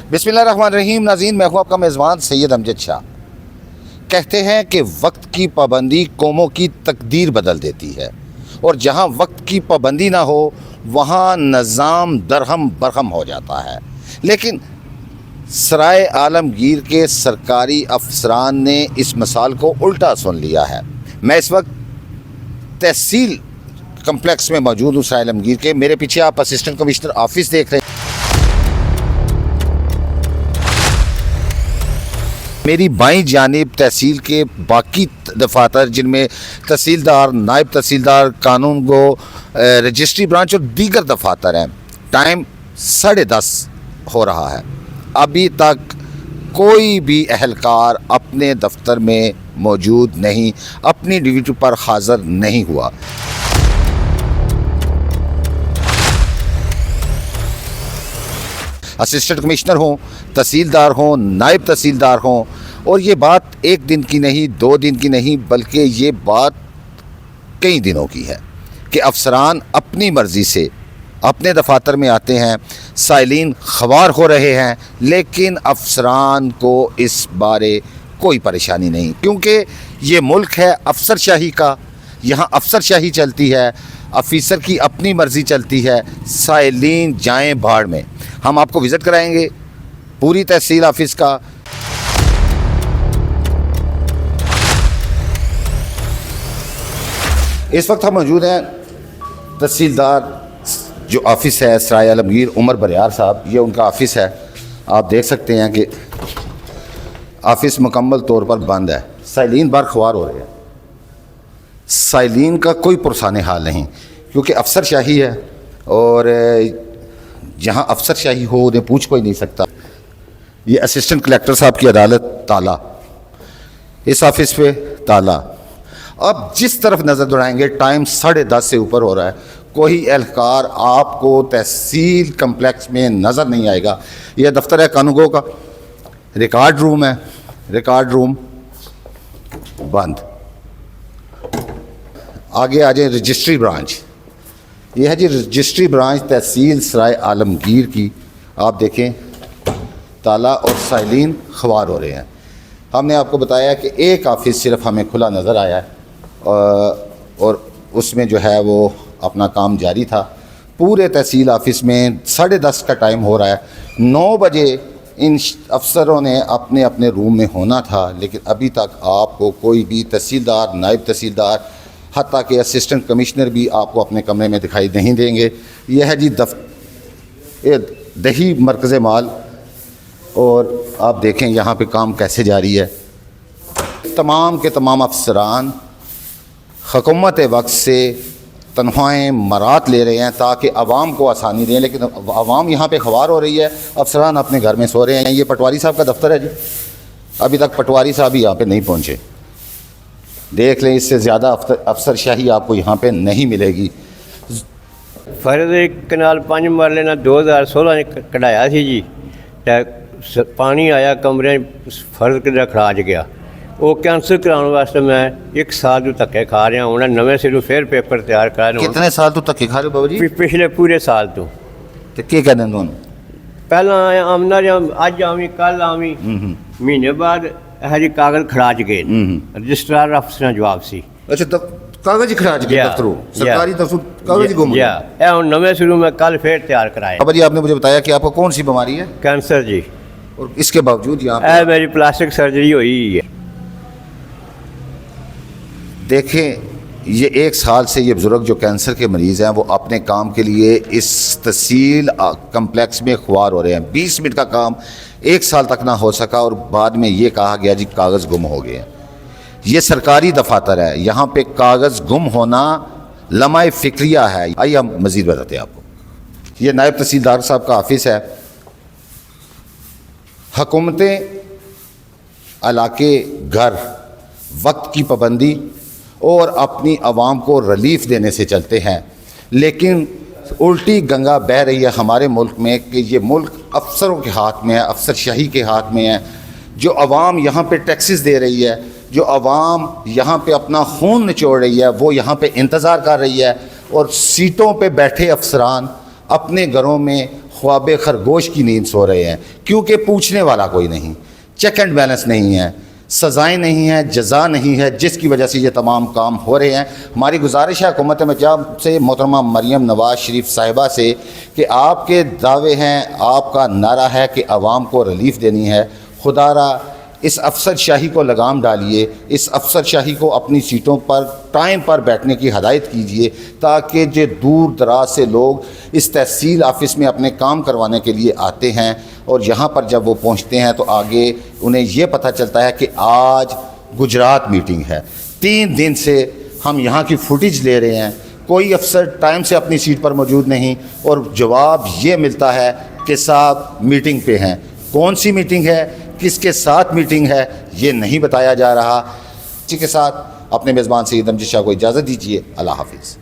बिस्मिल्लाहिर्रहमानिर्रहीम। नाज़रीन, मैं हूँ आपका मेज़बान सैयद अमजद शाह। कहते हैं कि वक्त की पाबंदी कौमों की तकदीर बदल देती है, और जहाँ वक्त की पाबंदी ना हो वहाँ निज़ाम दरहम बरहम हो जाता है। लेकिन सराय आलमगीर के सरकारी अफसरान ने इस मिसाल को उल्टा सुन लिया है। मैं इस वक्त तहसील कम्प्लेक्स में मौजूद हूँ सराय आलमगीर के। मेरे पीछे आप असिस्टेंट कमिश्नर ऑफिस देख रहे हैं। मेरी बाईं जानिब तहसील के बाकी दफातर, जिनमें तहसीलदार, नायब तहसीलदार, कानून गो, रजिस्ट्री ब्रांच और दीगर दफातर हैं। टाइम 10:30 हो रहा है। अभी तक कोई भी अहलकार अपने दफ्तर में मौजूद नहीं, अपनी ड्यूटी पर हाज़िर नहीं हुआ। असिस्टेंट कमिश्नर हों, तहसीलदार हों, नायब तहसीलदार हों, और ये बात एक दिन की नहीं, 2 दिन की नहीं, बल्कि ये बात कई दिनों की है कि अफसरान अपनी मर्ज़ी से अपने दफातर में आते हैं, साइलिन ख़वार हो रहे हैं, लेकिन अफसरान को इस बारे कोई परेशानी नहीं, क्योंकि ये मुल्क है अफसरशाही का। यहाँ अफसरशाही चलती है, ऑफिसर की अपनी मर्ज़ी चलती है। साइलिन जाएँ भाड़ में। हम आपको विज़िट कराएंगे पूरी तहसील ऑफिस का। इस वक्त हम मौजूद हैं तहसीलदार जो ऑफिस है सराय आलमगीर, उमर बरियार साहब, ये उनका ऑफिस है। आप देख सकते हैं कि ऑफिस मुकम्मल तौर पर बंद है। साइलिन बारख्वार हो रहे हैं। साइलिन का कोई पुरसाने हाल नहीं, क्योंकि अफसरशाही है, और जहाँ अफसरशाही हो उन्हें पूछ कोई नहीं सकता। ये असिस्टेंट कलेक्टर साहब की अदालत ताला, इस ऑफिस पे ताला। अब जिस तरफ नज़र दौड़ाएंगे टाइम 10:30 से ऊपर हो रहा है, कोई एहलकार आपको तहसील कम्प्लेक्स में नज़र नहीं आएगा। यह दफ्तर है कानूगो का, रिकॉर्ड रूम है, रिकॉर्ड रूम बंद। आगे आ जाए रजिस्ट्री ब्रांच। यह है जी रजिस्ट्री ब्रांच तहसील सराय आलमगीर की। आप देखें ताला और साइलिन ख़वार हो रहे हैं। हमने आपको बताया कि एक ऑफ़िस सिर्फ हमें खुला नज़र आया है, और उसमें जो है वो अपना काम जारी था। पूरे तहसील ऑफिस में 10:30 का टाइम हो रहा है। 9 बजे इन अफसरों ने अपने अपने रूम में होना था, लेकिन अभी तक आपको कोई भी तहसीलदार, नायब तहसीलदार, हत्ता कि असिस्टेंट कमिश्नर भी आपको अपने कमरे में दिखाई नहीं देंगे। यह है जी दही मरकज़ माल, और आप देखें यहाँ पे काम कैसे जारी है। तमाम के तमाम अफसरान हुकूमत वक्त से तनख्वाहें मरात ले रहे हैं ताकि आवाम को आसानी दें, लेकिन आवाम यहाँ पे ख़वार हो रही है, अफसरान अपने घर में सो रहे हैं। ये पटवारी साहब का दफ्तर है जी। अभी तक पटवारी साहब ही यहाँ पे नहीं पहुँचे। देख लें, इससे ज़्यादा अफसरशाही आपको यहाँ पे नहीं मिलेगी। फर्ज एक कनाल 5 मरले ना 2016 कढ़ाया सी जी, पानी आया कमरे फर्ज कदा खराज गया। वो कैंसल कराने वास्ते मैं 1 साल तो धक्के खा रहा हूँ। नवे सिरों फिर पेपर तैयार करा। कितने साल तो धक्के खा रहे हो बाबू जी? पिछले पूरे साल तो क्या कहते हैं दोनों? पहला आमना अज आवी कल आवी, महीने बाद जी कागज़ खराज गए। रजिस्ट्रार अफसर जवाब सी। अच्छा, तो कागज़ खराज गए दफ्तरों, सरकारी दफ्तर कागज़ गुम गए। या नवे सिरों में कल फिर तैयार कराए। बाबा जी, आपने मुझे बताया कि आपको कौन सी बीमारी है? कैंसर जी। और इसके बावजूद यहाँ मेरी प्लास्टिक सर्जरी हुई है। देखें, ये 1 साल से ये बुज़ुर्ग जो कैंसर के मरीज़ हैं वो अपने काम के लिए इस तहसील कम्प्लेक्स में ख्वार हो रहे हैं। 20 मिनट का काम 1 साल तक ना हो सका, और बाद में ये कहा गया जी कागज़ गुम हो गए हैं। ये सरकारी दफातर है, यहाँ पे कागज़ गुम होना लम्हाए फ़िक्रिया है। आइए हम मज़ीद बताते हैं आपको। ये नायब तहसीलदार साहब का ऑफिस है। हुकूमतें इलाके, घर, वक्त की पाबंदी और अपनी आवाम को रिलीफ देने से चलते हैं, लेकिन उल्टी गंगा बह रही है हमारे मुल्क में कि ये मुल्क अफसरों के हाथ में है, अफसरशाही के हाथ में है। जो आवाम यहाँ पे टैक्सेस दे रही है, जो आवाम यहाँ पे अपना खून निचोड़ रही है, वो यहाँ पे इंतज़ार कर रही है, और सीटों पे बैठे अफसरान अपने घरों में ख्वाब खरगोश की नींद सो रहे हैं, क्योंकि पूछने वाला कोई नहीं, चेक एंड बैलेंस नहीं है, सज़ाएँ नहीं हैं, जज़ा नहीं है, जिसकी वजह से ये तमाम काम हो रहे हैं। हमारी गुजारिश है हुकूमत पंजाब से, मोहतरमा मरियम नवाज़ शरीफ साहिबा से, कि आपके दावे हैं, आपका नारा है कि आवाम को रिलीफ़ देनी है, खुदारा इस अफसरशाही को लगाम डालिए, इस अफसरशाही को अपनी सीटों पर टाइम पर बैठने की हदायत कीजिए, ताकि जो दूर दराज से लोग इस तहसील ऑफिस में अपने काम करवाने के लिए आते हैं और यहाँ पर जब वो पहुँचते हैं तो आगे उन्हें ये पता चलता है कि आज गुजरात मीटिंग है। 3 दिन से हम यहाँ की फुटेज ले रहे हैं, कोई अफसर टाइम से अपनी सीट पर मौजूद नहीं, और जवाब ये मिलता है कि साहब मीटिंग पे हैं। कौन सी मीटिंग है, किसके साथ मीटिंग है, ये नहीं बताया जा रहा। इसी के साथ अपने मेज़बान सईद अमजद शाह को इजाज़त दीजिए। अल्लाह हाफिज़।